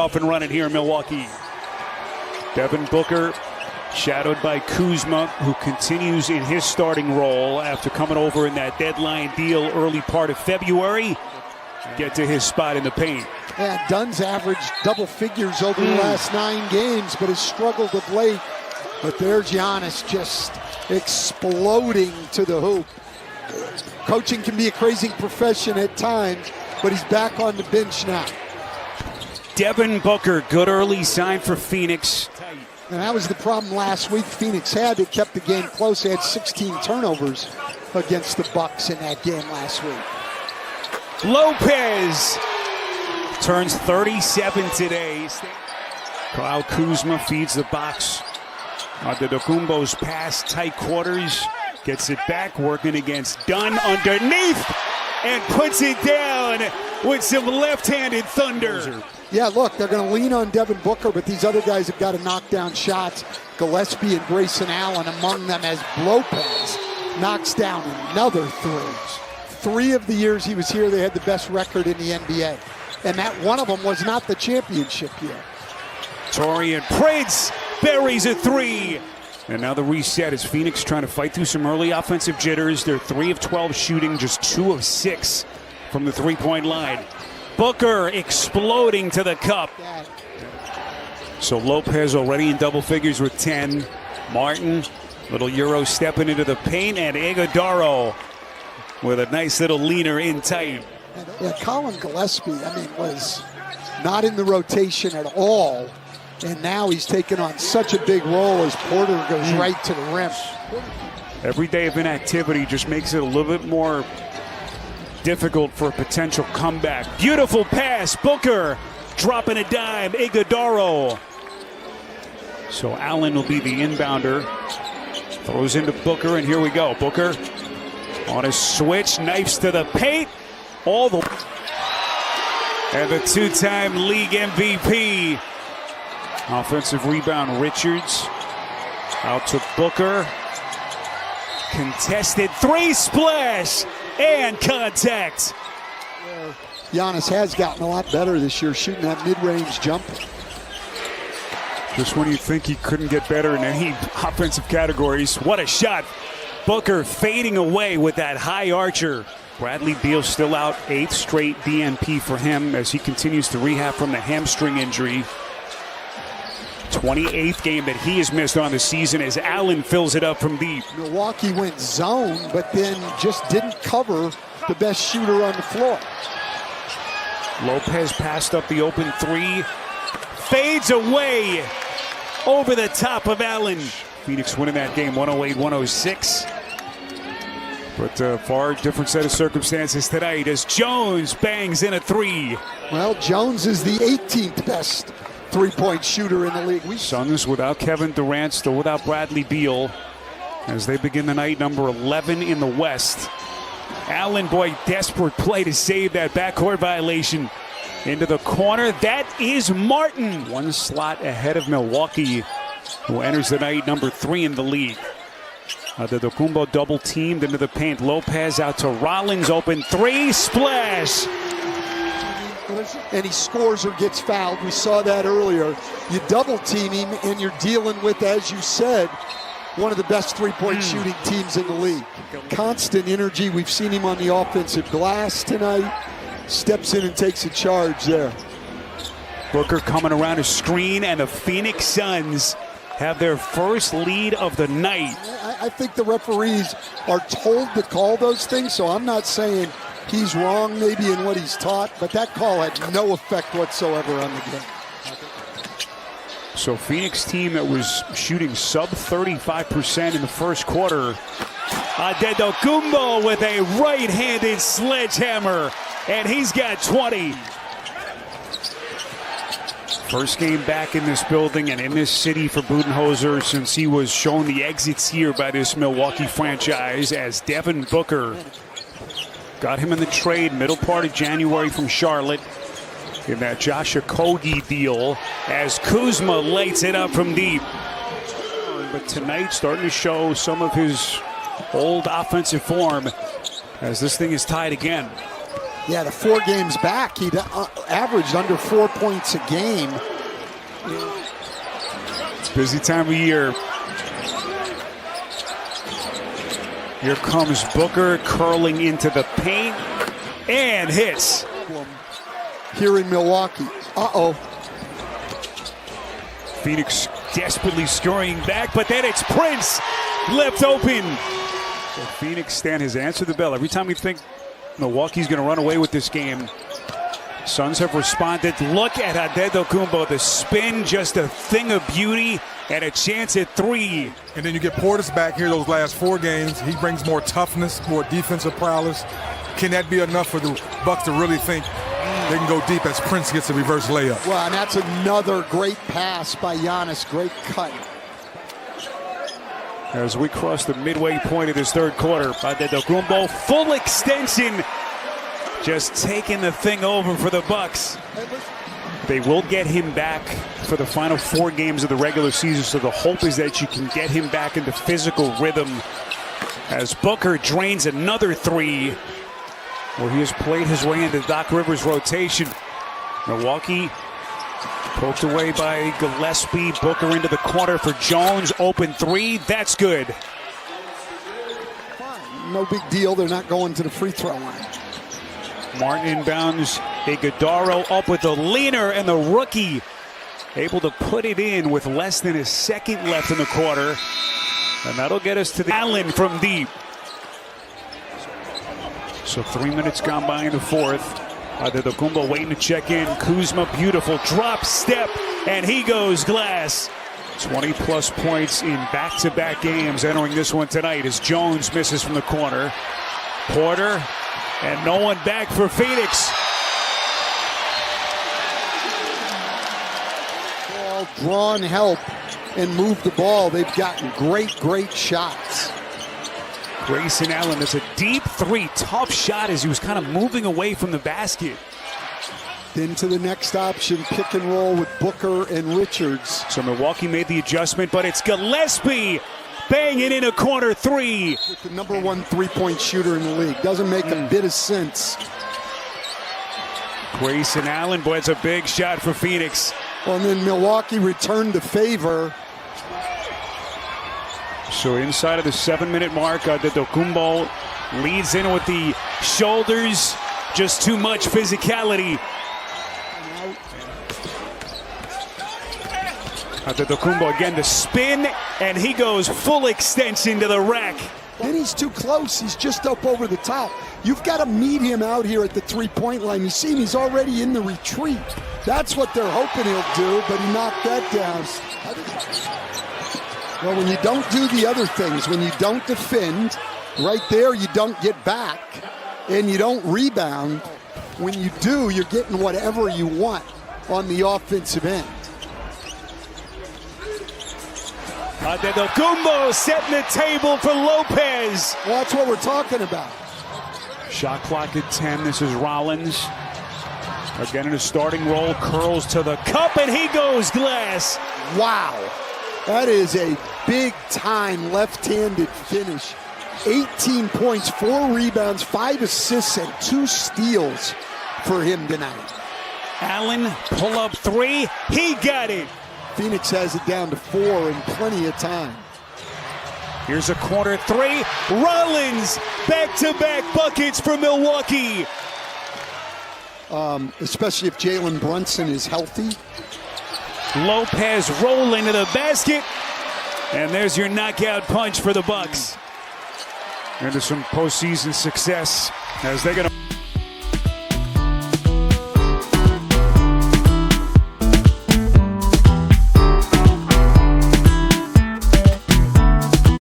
off and running here in Milwaukee. Devin Booker, shadowed by Kuzma, who continues in his starting role after coming over in that deadline deal early part of February. Get to his spot in the paint. Yeah, Dunn's averaged double figures over the last 9 games, but has struggled of late. But there's Giannis just exploding to the hoop. Coaching can be a crazy profession at times, but he's back on the bench now. Devin Booker, good early sign for Phoenix. And that was the problem last week Phoenix had. It kept the game close. They had 16 turnovers against the Bucks in that game last week. Lopez turns 37 today. Kyle Kuzma feeds the box. Antetokounmpo's pass, tight quarters. Gets it back, working against Dunn underneath. And puts it down with some left-handed thunder. Yeah, look, they're going to lean on Devin Booker, but these other guys have got to knock down shots. Gillespie and Grayson Allen among them, as Lopez knocks down another 3. 3 of the years he was here, they had the best record in the NBA. And that one of them was not the championship year. Torian Prince buries a 3. And now the reset is Phoenix trying to fight through some early offensive jitters. They're 3 of 12 shooting, just 2 of 6 from the three-point line. Booker exploding to the cup. So Lopez already in double figures with 10. Martin, little Euro stepping into the paint, and Iguodala with a nice little leaner in tight. Yeah, Colin Gillespie, was not in the rotation at all. And now he's taken on such a big role as Porter goes right to the rim. Every day of inactivity just makes it a little bit more difficult for a potential comeback. Beautiful pass. Booker dropping a dime. Iguodala. So Allen will be the inbounder. Throws into Booker, and here we go. Booker on a switch, knifes to the paint. All the and the 2-time league MVP. Offensive rebound, Richards. Out to Booker. Contested 3, splash, and contact. Giannis has gotten a lot better this year shooting that mid-range jumper. Just when you think he couldn't get better in any offensive categories. What a shot. Booker fading away with that high archer. Bradley Beal still out, 8th straight DNP for him as he continues to rehab from the hamstring injury. 28th game that he has missed on the season as Allen fills it up from deep. Milwaukee went zone, but then just didn't cover the best shooter on the floor. Lopez passed up the open 3. Fades away over the top of Allen. Phoenix winning that game 108-106. But a far different set of circumstances tonight as Jones bangs in a 3. Well, Jones is the 18th best three-point shooter in the league. Suns without Kevin Durant, still without Bradley Beal as they begin the night number 11 in the West. Allen, boy, desperate play to save that backcourt violation. Into the corner, that is Martin. 1 slot ahead of Milwaukee, who enters the night number 3 in the league. Antetokounmpo double teamed into the paint. Lopez out to Rollins, open 3, splash. And he scores or gets fouled. We saw that earlier. You double team him and you're dealing with, as you said, one of the best three-point shooting teams in the league. Constant energy. We've seen him on the offensive glass tonight. Steps in and takes a charge there. Booker coming around a screen, and the Phoenix Suns have their first lead of the night. I think the referees are told to call those things, so I'm not saying he's wrong maybe in what he's taught, but that call had no effect whatsoever on the game. So Phoenix team that was shooting sub 35% in the first quarter. Antetokounmpo with a right-handed sledgehammer, and he's got 20. First game back in this building and in this city for Budenholzer since he was shown the exits here by this Milwaukee franchise, as Devin Booker got him in the trade middle part of January from Charlotte in that Josh Okogie deal as Kuzma lights it up from deep. But tonight starting to show some of his old offensive form as this thing is tied again. Yeah, the 4 games back, he'd averaged under 4 points a game. Busy time of year. Here comes Booker curling into the paint and hits. Here in Milwaukee. Phoenix desperately scurrying back, but then it's Prince left open. So Phoenix Stan has answered the bell. Every time we think Milwaukee's going to run away with this game, Suns have responded. Look at Antetokounmpo. The spin, just a thing of beauty, and a chance at 3. And then you get Portis back here those last 4 games. He brings more toughness, more defensive prowess. Can that be enough for the Bucks to really think they can go deep as Prince gets a reverse layup? Well, and that's another great pass by Giannis. Great cut. As we cross the midway point of this third quarter, Antetokounmpo, full extension, just taking the thing over for the Bucks. They will get him back for the final 4 games of the regular season, so the hope is that you can get him back into physical rhythm as Booker drains another 3, where he has played his way into Doc Rivers' rotation. Milwaukee poked away by Gillespie. Booker into the corner for Jones. Open 3. That's good. No big deal. They're not going to the free throw line. Martin inbounds. Iguodaro up with the leaner, and the rookie able to put it in with less than a second left in the quarter. And that'll get us to the Allen from deep. So 3 minutes gone by in the fourth. Antetokounmpo waiting to check in. Kuzma, beautiful drop step, and he goes glass. 20-plus points in back-to-back games entering this one tonight as Jones misses from the corner. Porter, and no one back for Phoenix. All drawn help and move the ball. They've gotten great shots. Grayson Allen, that's a deep 3. Tough shot as he was kind of moving away from the basket. Then to the next option, pick and roll with Booker and Richards. So Milwaukee made the adjustment, but it's Gillespie banging in a corner 3. With the number 1 3-point shooter in the league. Doesn't make a bit of sense. Grayson Allen, boy, it's a big shot for Phoenix. Well, and then Milwaukee returned the favor. So inside of the 7-minute mark, Antetokounmpo leads in with the shoulders. Just too much physicality. Antetokounmpo again to spin, and he goes full extension to the rack. Then he's too close. He's just up over the top. You've got to meet him out here at the 3-point line. You see him, he's already in the retreat. That's what they're hoping he'll do, but he knocked that down. Well, when you don't do the other things, when you don't defend, right there you don't get back, and you don't rebound. When you do, you're getting whatever you want on the offensive end. Antetokounmpo setting the table for Lopez. Well, that's what we're talking about. Shot clock at 10. This is Rollins. Again in a starting role, curls to the cup, and he goes glass. Wow. That is a big-time left-handed finish. 18 points, 4 rebounds, 5 assists, and 2 steals for him tonight. Allen, pull-up 3. He got it. Phoenix has it down to 4 in plenty of time. Here's a corner 3. Rollins, back-to-back buckets for Milwaukee. Especially if Jalen Brunson is healthy. Lopez rolling to the basket. And there's your knockout punch for the Bucks. Into some postseason success as they're going to...